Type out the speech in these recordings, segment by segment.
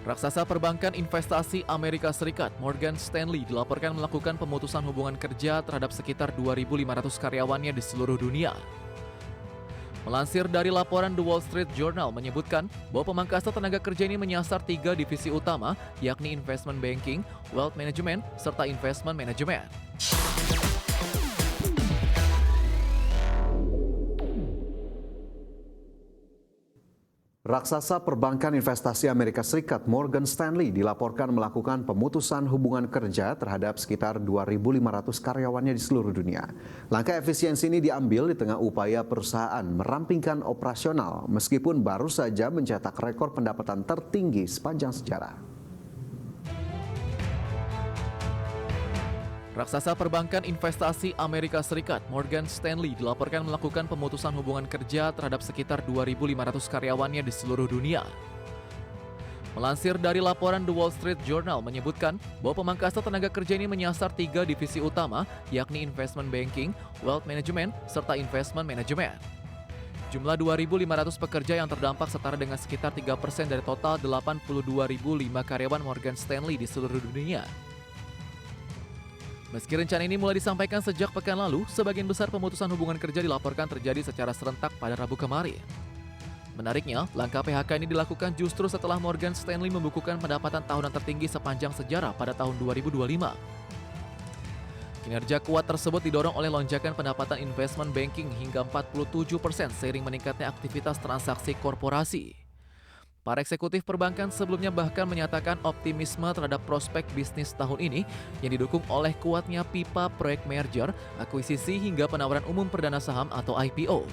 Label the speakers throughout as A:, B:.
A: Raksasa perbankan investasi Amerika Serikat, Morgan Stanley, dilaporkan melakukan pemutusan hubungan kerja terhadap sekitar 2.500 karyawannya di seluruh dunia. Melansir dari laporan The Wall Street Journal menyebutkan bahwa pemangkasan tenaga kerja ini menyasar 3 divisi utama, yakni investment banking, wealth management, serta investment management.
B: Raksasa perbankan investasi Amerika Serikat Morgan Stanley dilaporkan melakukan pemutusan hubungan kerja terhadap sekitar 2.500 karyawannya di seluruh dunia. Langkah efisiensi ini diambil di tengah upaya perusahaan merampingkan operasional meskipun baru saja mencetak rekor pendapatan tertinggi sepanjang sejarah.
A: Raksasa perbankan investasi Amerika Serikat, Morgan Stanley, dilaporkan melakukan pemutusan hubungan kerja terhadap sekitar 2.500 karyawannya di seluruh dunia. Melansir dari laporan The Wall Street Journal menyebutkan bahwa pemangkasan tenaga kerja ini menyasar 3 divisi utama, yakni investment banking, wealth management, serta investment management. Jumlah 2.500 pekerja yang terdampak setara dengan sekitar 3% dari total 82.005 karyawan Morgan Stanley di seluruh dunia. Meski rencana ini mulai disampaikan sejak pekan lalu, sebagian besar pemutusan hubungan kerja dilaporkan terjadi secara serentak pada Rabu kemarin. Menariknya, langkah PHK ini dilakukan justru setelah Morgan Stanley membukukan pendapatan tahunan tertinggi sepanjang sejarah pada tahun 2025. Kinerja kuat tersebut didorong oleh lonjakan pendapatan investment banking hingga 47% seiring meningkatnya aktivitas transaksi korporasi. Para eksekutif perbankan sebelumnya bahkan menyatakan optimisme terhadap prospek bisnis tahun ini yang didukung oleh kuatnya pipa proyek merger, akuisisi hingga penawaran umum perdana saham atau IPO.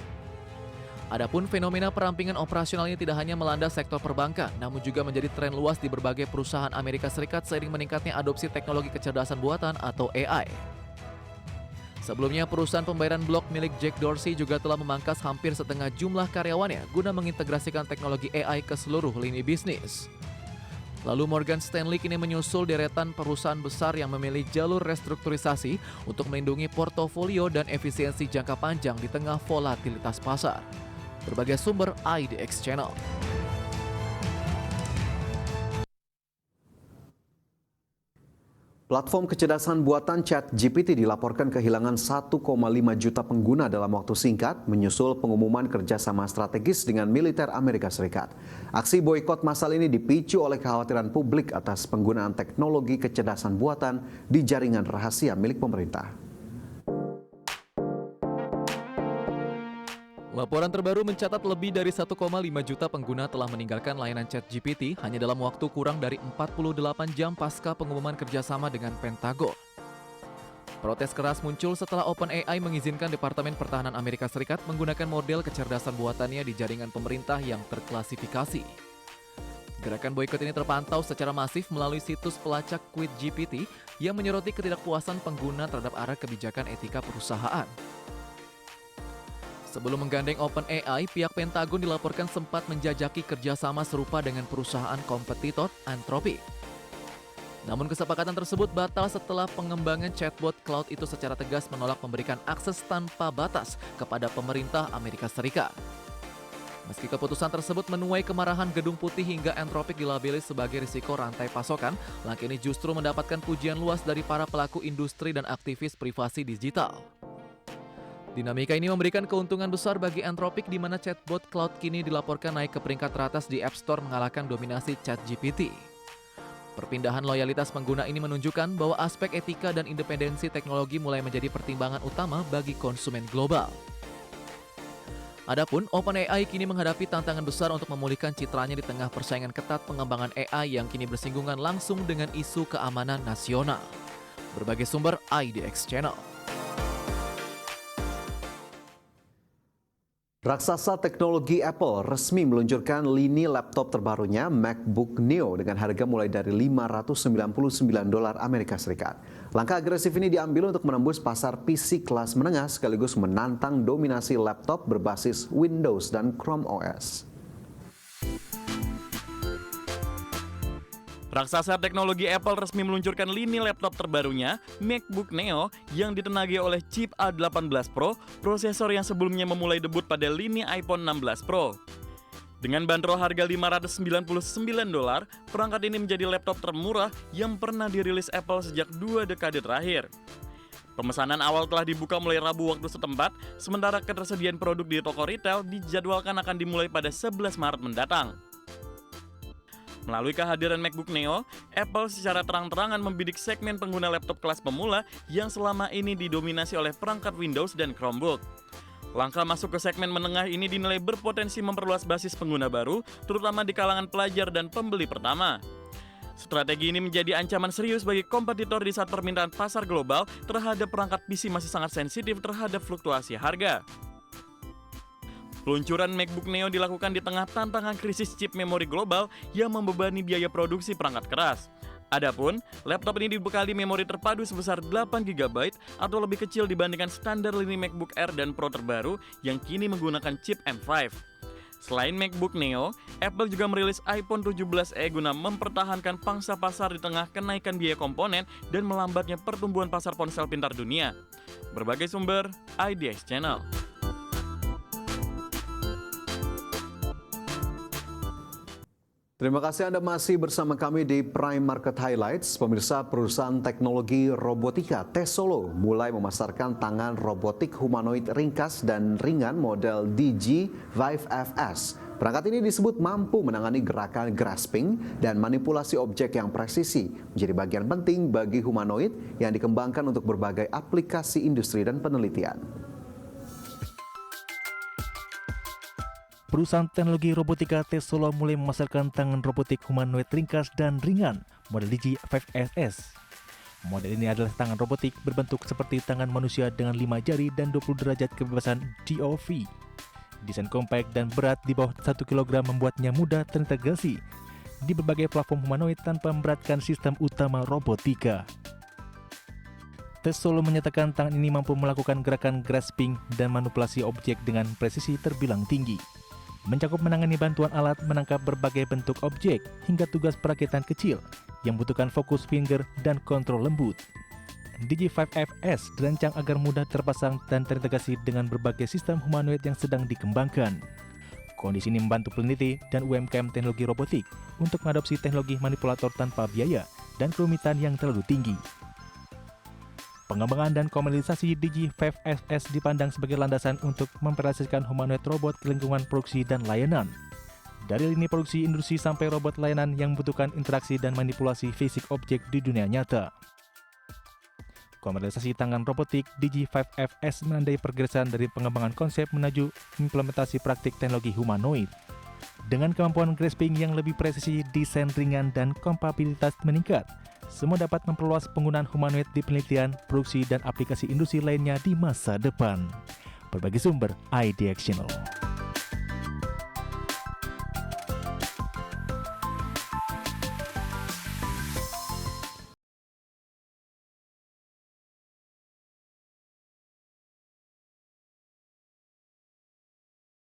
A: Adapun fenomena perampingan operasional ini tidak hanya melanda sektor perbankan, namun juga menjadi tren luas di berbagai perusahaan Amerika Serikat seiring meningkatnya adopsi teknologi kecerdasan buatan atau AI. Sebelumnya, perusahaan pembayaran blok milik Jack Dorsey juga telah memangkas hampir setengah jumlah karyawannya guna mengintegrasikan teknologi AI ke seluruh lini bisnis. Lalu Morgan Stanley kini menyusul deretan perusahaan besar yang memilih jalur restrukturisasi untuk melindungi portofolio dan efisiensi jangka panjang di tengah volatilitas pasar. Berbagai sumber IDX Channel.
B: Platform kecerdasan buatan ChatGPT dilaporkan kehilangan 1,5 juta pengguna dalam waktu singkat menyusul pengumuman kerjasama strategis dengan militer Amerika Serikat. Aksi boikot massal ini dipicu oleh kekhawatiran publik atas penggunaan teknologi kecerdasan buatan di jaringan rahasia milik pemerintah.
A: Laporan terbaru mencatat lebih dari 1,5 juta pengguna telah meninggalkan layanan ChatGPT hanya dalam waktu kurang dari 48 jam pasca pengumuman kerjasama dengan Pentagon. Protes keras muncul setelah OpenAI mengizinkan Departemen Pertahanan Amerika Serikat menggunakan model kecerdasan buatannya di jaringan pemerintah yang terklasifikasi. Gerakan boikot ini terpantau secara masif melalui situs pelacak QuitGPT yang menyoroti ketidakpuasan pengguna terhadap arah kebijakan etika perusahaan. Sebelum menggandeng OpenAI, pihak Pentagon dilaporkan sempat menjajaki kerjasama serupa dengan perusahaan kompetitor Anthropic. Namun kesepakatan tersebut batal setelah pengembangan chatbot cloud itu secara tegas menolak memberikan akses tanpa batas kepada pemerintah Amerika Serikat. Meski keputusan tersebut menuai kemarahan Gedung Putih hingga Anthropic dilabeli sebagai risiko rantai pasokan, langkah ini justru mendapatkan pujian luas dari para pelaku industri dan aktivis privasi digital. Dinamika ini memberikan keuntungan besar bagi Anthropic di mana chatbot cloud kini dilaporkan naik ke peringkat teratas di App Store mengalahkan dominasi ChatGPT. Perpindahan loyalitas pengguna ini menunjukkan bahwa aspek etika dan independensi teknologi mulai menjadi pertimbangan utama bagi konsumen global. Adapun OpenAI kini menghadapi tantangan besar untuk memulihkan citranya di tengah persaingan ketat pengembangan AI yang kini bersinggungan langsung dengan isu keamanan nasional. Berbagai sumber IDX Channel.
B: Raksasa teknologi Apple resmi meluncurkan lini laptop terbarunya MacBook Neo dengan harga mulai dari $599 Amerika Serikat. Langkah agresif ini diambil untuk menembus pasar PC kelas menengah sekaligus menantang dominasi laptop berbasis Windows dan Chrome OS.
C: Raksasa teknologi Apple resmi meluncurkan lini laptop terbarunya, MacBook Neo, yang ditenagai oleh chip A18 Pro, prosesor yang sebelumnya memulai debut pada lini iPhone 16 Pro. Dengan bandrol harga $599, perangkat ini menjadi laptop termurah yang pernah dirilis Apple sejak 2 dekade terakhir. Pemesanan awal telah dibuka mulai Rabu waktu setempat, sementara ketersediaan produk di toko retail dijadwalkan akan dimulai pada 11 Maret mendatang. Melalui kehadiran MacBook Neo, Apple secara terang-terangan membidik segmen pengguna laptop kelas pemula yang selama ini didominasi oleh perangkat Windows dan Chromebook. Langkah masuk ke segmen menengah ini dinilai berpotensi memperluas basis pengguna baru, terutama di kalangan pelajar dan pembeli pertama. Strategi ini menjadi ancaman serius bagi kompetitor di saat permintaan pasar global terhadap perangkat PC masih sangat sensitif terhadap fluktuasi harga. Peluncuran MacBook Neo dilakukan di tengah tantangan krisis chip memori global yang membebani biaya produksi perangkat keras. Adapun, laptop ini dibekali memori terpadu sebesar 8 GB atau lebih kecil dibandingkan standar lini MacBook Air dan Pro terbaru yang kini menggunakan chip M5. Selain MacBook Neo, Apple juga merilis iPhone 17e guna mempertahankan pangsa pasar di tengah kenaikan biaya komponen dan melambatnya pertumbuhan pasar ponsel pintar dunia. Berbagai sumber, IDX Channel.
B: Terima kasih Anda masih bersama kami di Prime Market Highlights. Pemirsa, perusahaan teknologi robotika TESOLO mulai memasarkan tangan robotik humanoid ringkas dan ringan model DG5FS. Perangkat ini disebut mampu menangani gerakan grasping dan manipulasi objek yang presisi, menjadi bagian penting bagi humanoid yang dikembangkan untuk berbagai aplikasi industri dan penelitian.
D: Perusahaan teknologi robotika TESOLO mulai memasarkan tangan robotik humanoid ringkas dan ringan model DG5FS. Model ini adalah tangan robotik berbentuk seperti tangan manusia dengan 5 jari dan 20 derajat kebebasan DOV. Desain compact dan berat di bawah 1 kg membuatnya mudah terintegrasi di berbagai platform humanoid tanpa memberatkan sistem utama robotika. TESOLO menyatakan tangan ini mampu melakukan gerakan grasping dan manipulasi objek dengan presisi terbilang tinggi. Mencakup menangani bantuan alat menangkap berbagai bentuk objek hingga tugas perakitan kecil yang membutuhkan fokus finger dan kontrol lembut. DG5FS dirancang agar mudah terpasang dan terintegrasi dengan berbagai sistem humanoid yang sedang dikembangkan. Kondisi ini membantu peneliti dan UMKM teknologi robotik untuk mengadopsi teknologi manipulator tanpa biaya dan kerumitan yang terlalu tinggi. Pengembangan dan komersialisasi DG5FS dipandang sebagai landasan untuk memperlihatkan humanoid robot ke lingkungan produksi dan layanan. Dari lini produksi industri sampai robot layanan yang membutuhkan interaksi dan manipulasi fisik objek di dunia nyata. Komersialisasi tangan robotik DG5FS menandai pergerakan dari pengembangan konsep menuju implementasi praktik teknologi humanoid. Dengan kemampuan grasping yang lebih presisi, desain ringan, dan kompatibilitas meningkat, semua dapat memperluas penggunaan humanoid di penelitian, produksi, dan aplikasi industri lainnya di masa depan. Berbagai sumber, IDX Channel.